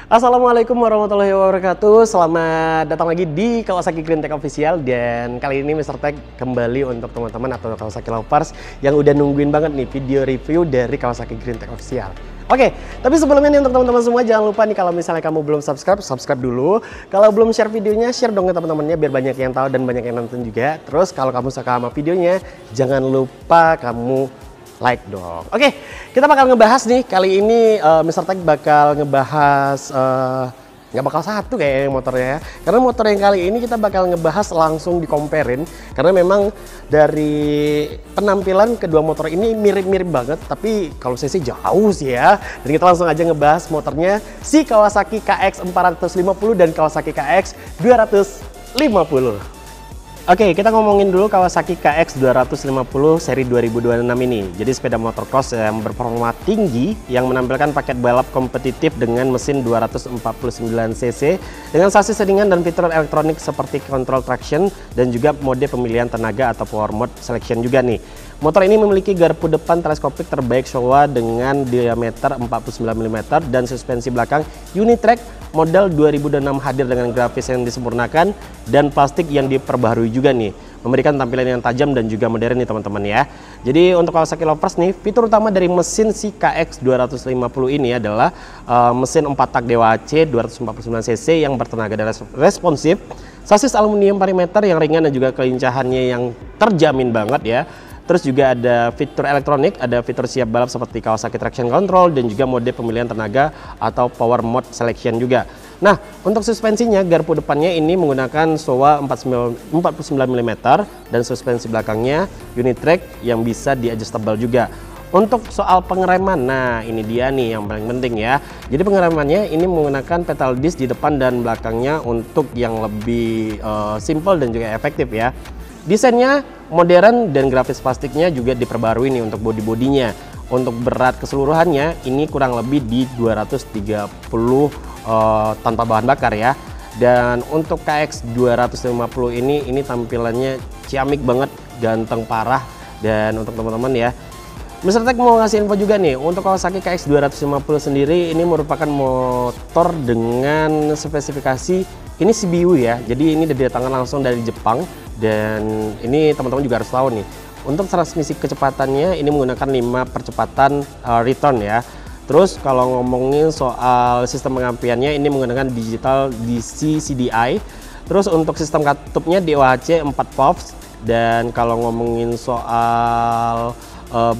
Assalamualaikum warahmatullahi wabarakatuh. Selamat datang lagi di Kawasaki Green Tech Official. Dan kali ini Mr. Tech kembali untuk teman-teman atau Kawasaki lovers yang udah nungguin banget nih video review dari Kawasaki Green Tech Official. Oke, tapi sebelumnya nih untuk teman-teman semua jangan lupa nih kalau misalnya kamu belum subscribe dulu. Kalau belum share videonya, share dong ke teman-temannya biar banyak yang tahu dan banyak yang nonton juga. Terus kalau kamu suka sama videonya, jangan lupa kamu like dong. Oke, kita bakal ngebahas nih kali ini Mr. Tech bakal ngebahas nggak bakal satu kayak motornya ya. Karena motor yang kali ini kita bakal ngebahas langsung di-comparein karena memang dari penampilan kedua motor ini mirip-mirip banget, tapi kalau saya sih jauh sih ya. Dan kita langsung aja ngebahas motornya si Kawasaki KX 450 dan Kawasaki KX 250. Oke, kita ngomongin dulu Kawasaki KX 250 seri 2026 ini. Jadi sepeda motor cross yang berperforma tinggi yang menampilkan paket balap kompetitif dengan mesin 249 cc dengan sasis ringan dan fitur elektronik seperti control traction dan juga mode pemilihan tenaga atau power mode selection juga nih. Motor ini memiliki garpu depan teleskopik terbaik Showa dengan diameter 49 mm dan suspensi belakang Unitrack model 2006 hadir dengan grafis yang disempurnakan dan plastik yang diperbaharui juga nih, memberikan tampilan yang tajam dan juga modern nih teman-teman ya. Jadi untuk Kawasaki lovers nih, fitur utama dari mesin si KX 250 ini adalah mesin 4 tak Dewa AC 249 cc yang bertenaga dan responsif, sasis aluminium parameter yang ringan dan juga kelincahannya yang terjamin banget ya. Terus juga ada fitur elektronik, ada fitur siap balap seperti Kawasaki Traction Control dan juga mode pemilihan tenaga atau Power Mode Selection juga. Nah, untuk suspensinya, garpu depannya ini menggunakan Showa 49 mm dan suspensi belakangnya Unitrack yang bisa di-adjustable juga. Untuk soal pengereman, nah ini dia nih yang paling penting ya. Jadi pengeremannya ini menggunakan pedal disc di depan dan belakangnya untuk yang lebih simple dan juga efektif ya. Desainnya modern dan grafis plastiknya juga diperbarui nih untuk bodi-bodinya. Untuk berat keseluruhannya ini kurang lebih di 230 tanpa bahan bakar ya. Dan untuk KX 250 ini tampilannya ciamik banget, ganteng parah. Dan untuk teman-teman ya, Mr. Tech mau ngasih info juga nih, untuk Kawasaki KX 250 sendiri ini merupakan motor dengan spesifikasi ini CBU ya. Jadi ini didatangkan langsung dari Jepang. Dan ini teman-teman juga harus tahu nih, untuk transmisi kecepatannya ini menggunakan 5 percepatan return ya. Terus kalau ngomongin soal sistem pengampiannya ini menggunakan digital DC CDI. Terus untuk sistem katupnya DOHC 4 pops. Dan kalau ngomongin soal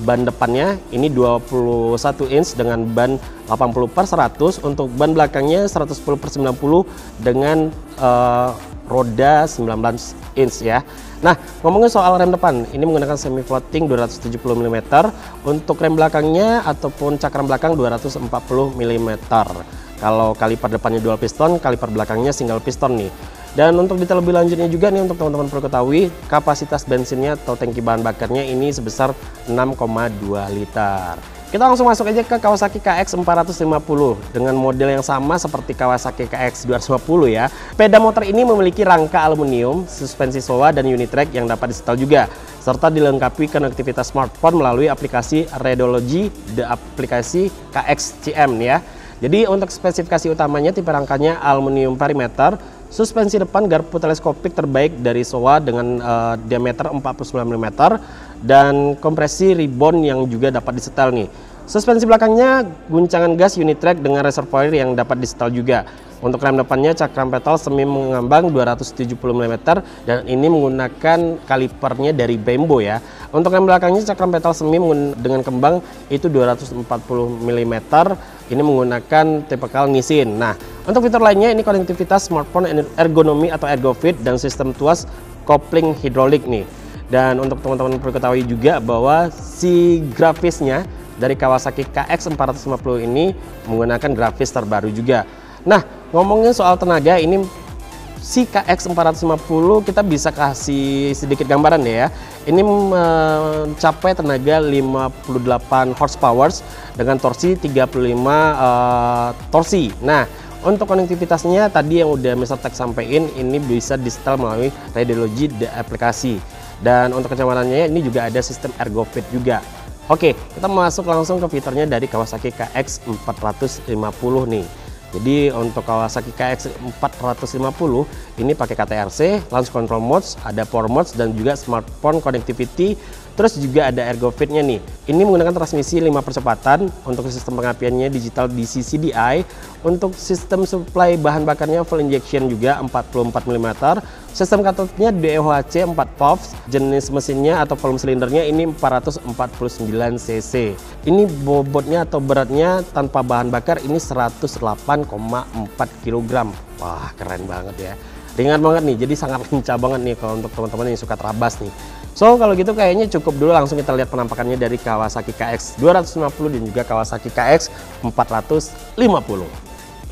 ban depannya ini 21 inch dengan ban 80/100, untuk ban belakangnya 110/90 dengan roda 19 inch ya. Nah, ngomongin soal rem depan, ini menggunakan semi floating 270 mm, untuk rem belakangnya ataupun cakram belakang 240 mm. Kalau kaliper depannya dual piston, kaliper belakangnya single piston nih. Dan untuk detail lebih lanjutnya juga nih untuk teman-teman perlu ketahui, kapasitas bensinnya atau tangki bahan bakarnya ini sebesar 6,2 liter. Kita langsung masuk aja ke Kawasaki KX 450 dengan model yang sama seperti Kawasaki KX 250 ya. Sepeda motor ini memiliki rangka aluminium, suspensi Showa dan Unitrack yang dapat disetel juga, serta dilengkapi konektivitas smartphone melalui aplikasi Radiology, aplikasi KXCM ya. Jadi untuk spesifikasi utamanya tipe rangkanya aluminium parameter, suspensi depan garpu teleskopik terbaik dari Showa dengan diameter 49 mm dan kompresi ribbon yang juga dapat disetel nih. Suspensi belakangnya guncangan gas Unitrack dengan reservoir yang dapat disetel juga. Untuk rem depannya cakram pedal semi mengambang 270 mm dan ini menggunakan kalipernya dari Brembo ya. Untuk rem belakangnya cakram pedal semi dengan kembang itu 240 mm. Ini menggunakan tipikal Nissin. Nah, untuk fitur lainnya ini konektivitas smartphone, ergonomi atau ergofit dan sistem tuas kopling hidrolik nih. Dan untuk teman-teman perlu ketahui juga bahwa si grafisnya dari Kawasaki KX 450 ini menggunakan grafis terbaru juga. Nah, ngomongin soal tenaga, ini si KX 450 kita bisa kasih sedikit gambaran deh ya. Ini mencapai tenaga 58 horsepower dengan torsi 35 torsi. Nah, untuk konektivitasnya tadi yang udah Mr. Tech sampaikan, ini bisa di-setel melalui Radiology aplikasi. Dan untuk kenyamanannya ini juga ada sistem ergofit juga. Oke, kita masuk langsung ke fiturnya dari Kawasaki KX 450 nih. Jadi untuk Kawasaki KX 450 ini pakai KTRC, launch control modes, ada power modes dan juga smartphone connectivity. Terus juga ada ergofit-nya nih. Ini menggunakan transmisi 5 percepatan, untuk sistem pengapiannya digital DC CDI, untuk sistem supply bahan bakarnya full injection juga 44 mm. Sistem katodnya DOHC 4 POVs, jenis mesinnya atau volume silindernya ini 449 cc. Ini bobotnya atau beratnya tanpa bahan bakar ini 108,4 kg. Wah, keren banget ya. Ringan banget nih, jadi sangat lincah banget nih kalau untuk teman-teman yang suka terabas nih. So kalau gitu kayaknya cukup dulu, langsung kita lihat penampakannya dari Kawasaki KX 250 dan juga Kawasaki KX 450.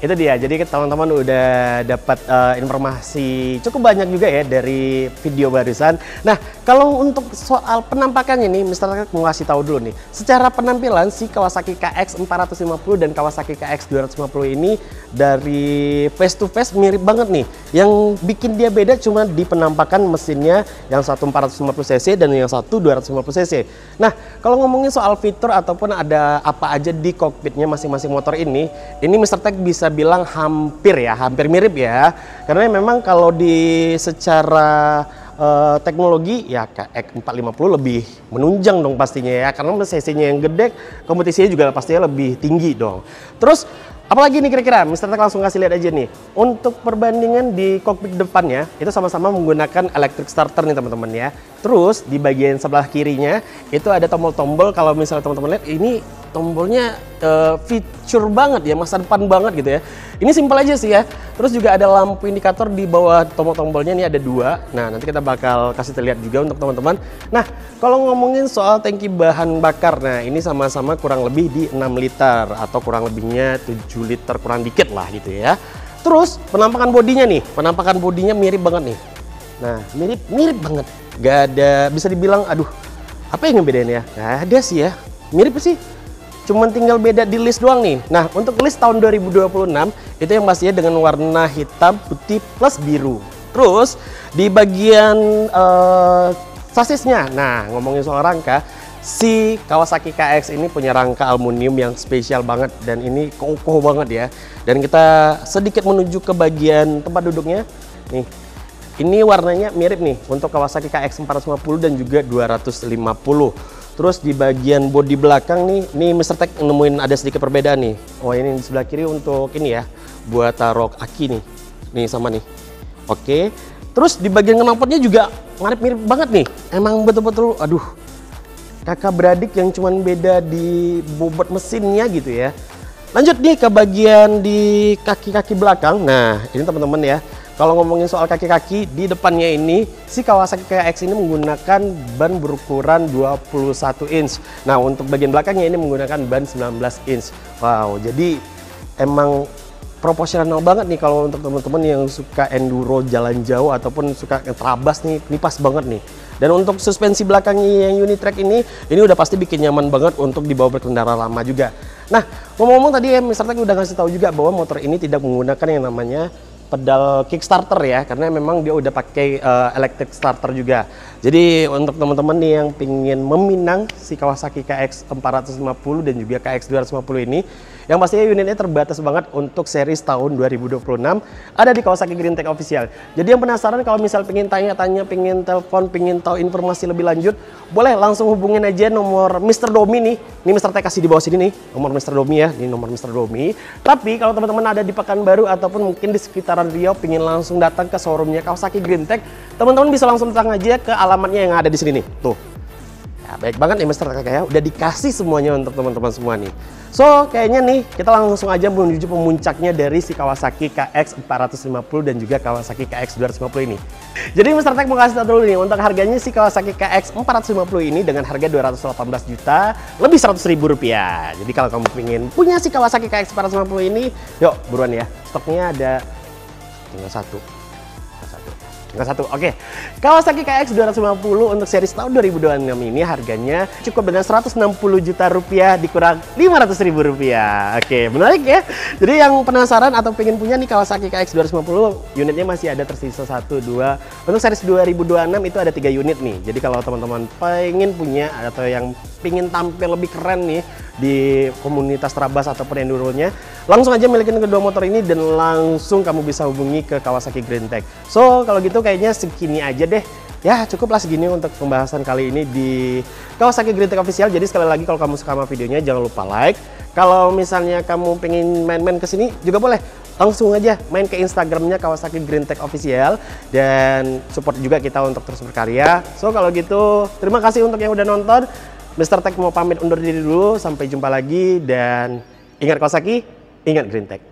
Itu dia, jadi teman-teman udah dapat informasi cukup banyak juga ya dari video barusan. Nah, kalau untuk soal penampakannya nih, Mr. Tech mau kasih tahu dulu nih. Secara penampilan si Kawasaki KX 450 dan Kawasaki KX 250 ini dari face to face mirip banget nih. Yang bikin dia beda cuma di penampakan mesinnya, yang satu 450 cc dan yang satu 250 cc. Nah, kalau ngomongin soal fitur ataupun ada apa aja di kokpitnya masing-masing motor ini Mr. Tech bisa bilang hampir mirip ya. Karena memang kalau di secara teknologi ya KX 450 lebih menunjang dong pastinya ya, karena cc-nya yang gede, kompetisinya juga pastinya lebih tinggi dong. Terus apalagi nih kira-kira, Mr. Tech langsung kasih lihat aja nih. Untuk perbandingan di kokpit depannya itu sama-sama menggunakan electric starter nih teman-teman ya. Terus di bagian sebelah kirinya itu ada tombol-tombol. Kalau misalnya teman-teman lihat ini tombolnya feature banget ya, masa depan banget gitu ya. Ini simpel aja sih ya. Terus juga ada lampu indikator di bawah tombol-tombolnya, ini ada 2. Nah, nanti kita bakal kasih lihat juga untuk teman-teman. Nah, kalau ngomongin soal tangki bahan bakar, nah ini sama-sama kurang lebih di 6 liter atau kurang lebihnya 7 liter kurang dikit lah gitu ya. Terus penampakan bodinya nih, penampakan bodinya mirip banget nih. Nah, mirip banget. Gak ada, bisa dibilang aduh, apa yang ngebedain ya? Gak ada sih ya. Mirip sih. Cuman tinggal beda di list doang nih. Nah, untuk list tahun 2026 itu yang pastinya dengan warna hitam, putih plus biru. Terus di bagian sasisnya, nah ngomongin soal rangka, si Kawasaki KX ini punya rangka aluminium yang spesial banget dan ini kokoh banget ya. Dan kita sedikit menuju ke bagian tempat duduknya. Nih, ini warnanya mirip nih untuk Kawasaki KX 450 dan juga 250. Terus di bagian bodi belakang nih Mr. Tech nemuin ada sedikit perbedaan nih. Oh, ini di sebelah kiri untuk ini ya, buat taruh aki nih. Nih sama nih. Oke. Terus di bagian knalpotnya juga mirip banget nih. Emang betul-betul aduh, kakak beradik yang cuman beda di bobot mesinnya gitu ya. Lanjut nih ke bagian di kaki-kaki belakang. Nah, ini teman-teman ya. Kalau ngomongin soal kaki-kaki, di depannya ini si Kawasaki KX ini menggunakan ban berukuran 21 inch. Nah, untuk bagian belakangnya ini menggunakan ban 19 inch. Wow, jadi emang proporsional banget nih kalau untuk teman-teman yang suka enduro jalan jauh ataupun suka terabas nih, ini pas banget nih. Dan untuk suspensi belakangnya yang Unitrack ini udah pasti bikin nyaman banget untuk dibawa berkendara lama juga. Nah, ngomong-ngomong tadi ya, Mr. Tech udah ngasih tahu juga bahwa motor ini tidak menggunakan yang namanya pedal kickstarter ya, karena memang dia udah pakai electric starter juga. Jadi untuk teman-teman nih yang pingin meminang si Kawasaki KX 450 dan juga KX 250 ini, yang pastinya unitnya terbatas banget untuk series tahun 2026, ada di Kawasaki Green Tech Official. Jadi yang penasaran kalau misal pingin tanya-tanya, pingin telepon, pingin tahu informasi lebih lanjut, boleh langsung hubungin aja nomor Mr. Domi nih. Ini Mr. Tech kasih di bawah sini nih, nomor Mr. Domi ya, ini nomor Mr. Domi. Tapi kalau teman-teman ada di Pekanbaru ataupun mungkin di sekitaran Riau, pingin langsung datang ke showroomnya Kawasaki Green Tech, teman-teman bisa langsung datang aja ke alamatnya yang ada di sini nih, tuh. Ya, baik banget nih Mr. Tech ya, udah dikasih semuanya untuk teman-teman semua nih. So, kayaknya nih kita langsung aja menuju pemuncaknya dari si Kawasaki KX 450 dan juga Kawasaki KX 250 ini. Jadi Mr. Tech mau kasih tahu dulu nih, untuk harganya si Kawasaki KX 450 ini dengan harga 218 juta lebih 100 ribu rupiah. Jadi kalau kamu pengen punya si Kawasaki KX 450 ini, yuk buruan ya. Stoknya ada tinggal satu. Yang satu, oke. Kawasaki KX 250 untuk series tahun 2026 ini harganya cukup dengan 160 juta rupiah dikurang 500 ribu rupiah. Oke, menarik ya. Jadi yang penasaran atau pengen punya nih Kawasaki KX 250, unitnya masih ada tersisa 1, 2. Untuk series 2026 itu ada 3 unit nih. Jadi kalau teman-teman pengen punya atau yang pengen tampil lebih keren nih di komunitas Trabas ataupun Enduro-nya, langsung aja milikin kedua motor ini dan langsung kamu bisa hubungi ke Kawasaki Greentech. So, kalau gitu kayaknya segini aja deh. Ya, cukuplah segini untuk pembahasan kali ini di Kawasaki Greentech Official. Jadi sekali lagi kalau kamu suka sama videonya jangan lupa like. Kalau misalnya kamu pengen main-main ke sini juga boleh. Langsung aja main ke Instagramnya Kawasaki Greentech Official dan support juga kita untuk terus berkarya. So, kalau gitu terima kasih untuk yang udah nonton. Mr. Tech mau pamit undur diri dulu, sampai jumpa lagi dan ingat Kawasaki, ingat Greentech.